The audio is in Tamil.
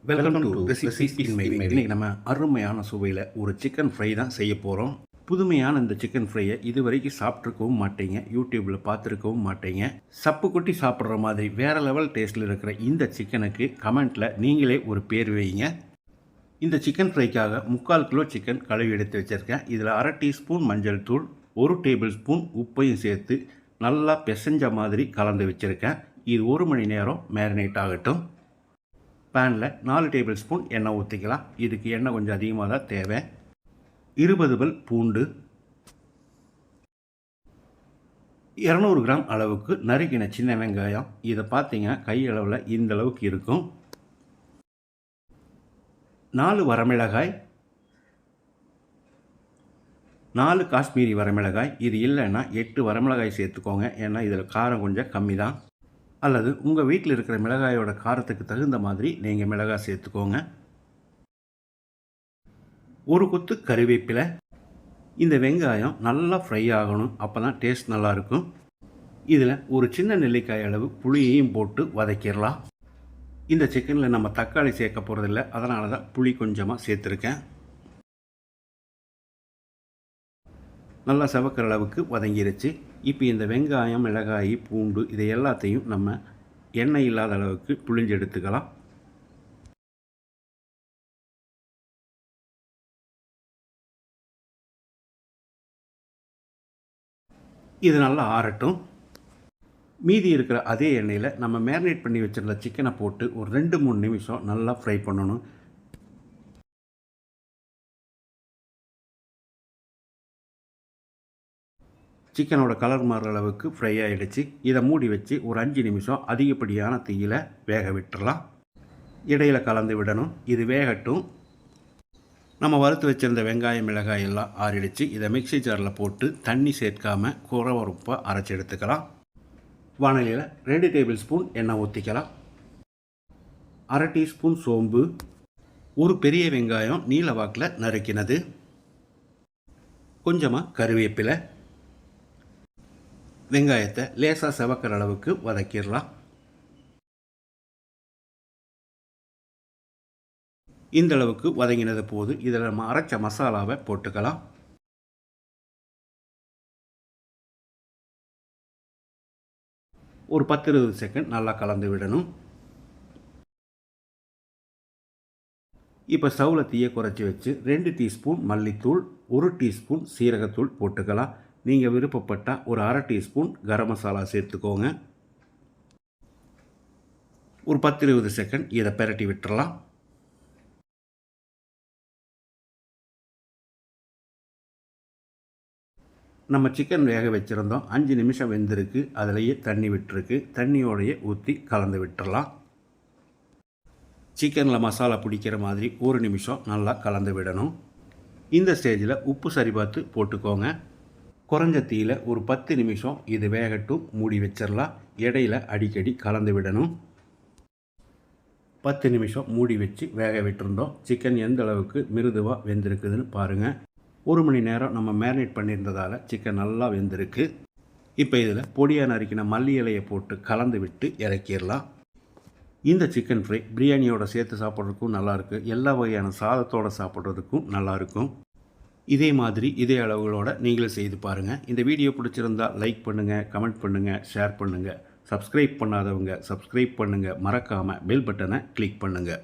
Welcome to recipes in my mind. இன்னைக்கு நம்ம அருமையான சுவையில் ஒரு சிக்கன் ஃப்ரை தான் செய்ய போகிறோம். புதுமையான இந்த சிக்கன் ஃப்ரையை இது வரைக்கும் சாப்பிட்ருக்கவும் மாட்டீங்க, யூடியூப்பில் பார்த்துருக்கவும் மாட்டீங்க. சப்பு கொட்டி சாப்பிட்ற மாதிரி வேறு லெவல் டேஸ்ட்டில் இருக்கிற இந்த சிக்கனுக்கு கமெண்ட்டில் நீங்களே ஒரு பேர் வைங்க. இந்த சிக்கன் ஃப்ரைக்காக 3/4 கிலோ சிக்கன் கழுவி எடுத்து வச்சுருக்கேன். இதில் 1/2 டீஸ்பூன் மஞ்சள் தூள், 1 டேபிள் ஸ்பூன் உப்பையும் சேர்த்து நல்லா பிசைஞ்ச மாதிரி கலந்து வச்சுருக்கேன். இது 1 மணி நேரம் மேரினேட் ஆகட்டும். பேனில் 4 டேபிள் ஸ்பூன் எண்ணெய் ஊற்றிக்கலாம். இதுக்கு எண்ணெய் கொஞ்சம் அதிகமாக தான் தேவை. 20 பல் பூண்டு, 200 கிராம் அளவுக்கு நறுக்கின சின்ன வெங்காயம். இதை பார்த்தீங்கன்னா கையளவில் இந்த அளவுக்கு இருக்கும். 4 வரமிளகாய், 4 காஷ்மீரி வரமிளகாய். இது இல்லைன்னா 8 வரமிளகாய் சேர்த்துக்கோங்க, ஏன்னா இதில் காரம் கொஞ்சம் கம்மி தான். அல்லது உங்கள் வீட்டில் இருக்கிற மிளகாயோட காரத்துக்கு தகுந்த மாதிரி நீங்கள் மிளகாய் சேர்த்துக்கோங்க. ஒரு கொத்து கறிவேப்பிலை. இந்த வெங்காயம் நல்லா ஃப்ரை ஆகணும், அப்போ தான் டேஸ்ட் நல்லாயிருக்கும். இதில் ஒரு சின்ன நெல்லிக்காய் அளவு புளியையும் போட்டு வதக்கிடலாம். இந்த சிக்கனில் நம்ம தக்காளி சேர்க்க போகிறதில்ல, அதனால தான் புளி கொஞ்சமாக சேர்த்துருக்கேன். நல்லா செவக்கிற அளவுக்கு வதங்கிருச்சு. இப்போ இந்த வெங்காயம், மிளகாய், பூண்டு இதை எல்லாத்தையும் நம்ம எண்ணெய் இல்லாத அளவுக்கு புளிஞ்சு எடுத்துக்கலாம். இது நல்லா ஆறட்டும். மீதி இருக்கிற அதே எண்ணெயில் நம்ம மேரினேட் பண்ணி வச்சுருந்த சிக்கனை போட்டு ஒரு 2-3 நிமிஷம் நல்லா ஃப்ரை பண்ணணும். சிக்கனோட கலர் மாறுற அளவுக்கு ஃப்ரை ஆகிடுச்சு. இதை மூடி வச்சு ஒரு 5 நிமிஷம் அதிகப்படியான தீயில் வேக விட்டுறலாம். இடையில் கலந்து விடணும். இது வேகட்டும். நம்ம வறுத்து வச்சுருந்த வெங்காயம், மிளகாய் எல்லாம் ஆறிடுச்சு. இதை மிக்ஸி ஜாரில் போட்டு தண்ணி சேர்க்காமல் குறவறுப்பாக அரைச்சி எடுத்துக்கலாம். வானலியில் 2 டேபிள் ஸ்பூன் எண்ணெய் ஊற்றிக்கலாம். 1/2 டீஸ்பூன் சோம்பு, ஒரு பெரிய வெங்காயம் நீல வாக்கில் நறுக்கினது, கொஞ்சமாக கருவேப்பிலை. வெங்காயத்தை லேசாக செவக்கிற அளவுக்கு வதக்கிடலாம். இந்த அளவுக்கு வதங்கினது போது இதில் நம்ம அரைச்ச மசாலாவை போட்டுக்கலாம். ஒரு 10-20 செகண்ட் நல்லா கலந்து விடணும். இப்போ ஸ்டவ்வில் தீயை குறைச்சி வச்சு 2 டீஸ்பூன் மல்லித்தூள், 1 டீஸ்பூன் சீரகத்தூள் போட்டுக்கலாம். நீங்கள் விருப்பப்பட்டால் ஒரு 1/2 டீஸ்பூன் கரம் மசாலா சேர்த்துக்கோங்க. ஒரு 10-20 செகண்ட் இதை பெரட்டி விட்டுறலாம். நம்ம சிக்கன் வேக வச்சுருந்தோம், 5 நிமிஷம் வெந்திருக்கு. அதிலேயே தண்ணி விட்டுருக்கு. தண்ணியோடையே ஊற்றி கலந்து விட்டுறலாம். சிக்கனில் மசாலா பிடிக்கிற மாதிரி 1 நிமிஷம் நல்லா கலந்து விடணும். இந்த ஸ்டேஜில் உப்பு சரி பார்த்து போட்டுக்கோங்க. குறைஞ்ச தீயில் ஒரு 10 நிமிஷம் இது வேகட்டும். மூடி வச்சிடலாம். இடையில் அடிக்கடி கலந்து விடணும். 10 நிமிஷம் மூடி வச்சு வேக விட்டுருந்தோம். சிக்கன் எந்த அளவுக்கு மிருதுவாக வெந்திருக்குதுன்னு பாருங்கள். 1 மணி நேரம் நம்ம மேரினேட் பண்ணியிருந்ததால் சிக்கன் நல்லா வெந்திருக்கு. இப்போ இதில் பொடியாக நறுக்கின மல்லி இலையை போட்டு கலந்து விட்டு இறக்கிடலாம். இந்த சிக்கன் ஃப்ரை பிரியாணியோட சேர்த்து சாப்பிட்றதுக்கும் நல்லாயிருக்கு. எல்லா வகையான சாதத்தோடு சாப்பிட்றதுக்கும் நல்லாயிருக்கும். இதே மாதிரி இதே அளவுகளோடு நீங்களும் செய்து பாருங்கள். இந்த வீடியோ பிடிச்சிருந்தால் லைக் பண்ணுங்கள், கமெண்ட் பண்ணுங்கள், ஷேர் பண்ணுங்கள். சப்ஸ்கிரைப் பண்ணாதவங்க சப்ஸ்கிரைப் பண்ணுங்கள். மறக்காமல் பெல் பட்டனை கிளிக் பண்ணுங்கள்.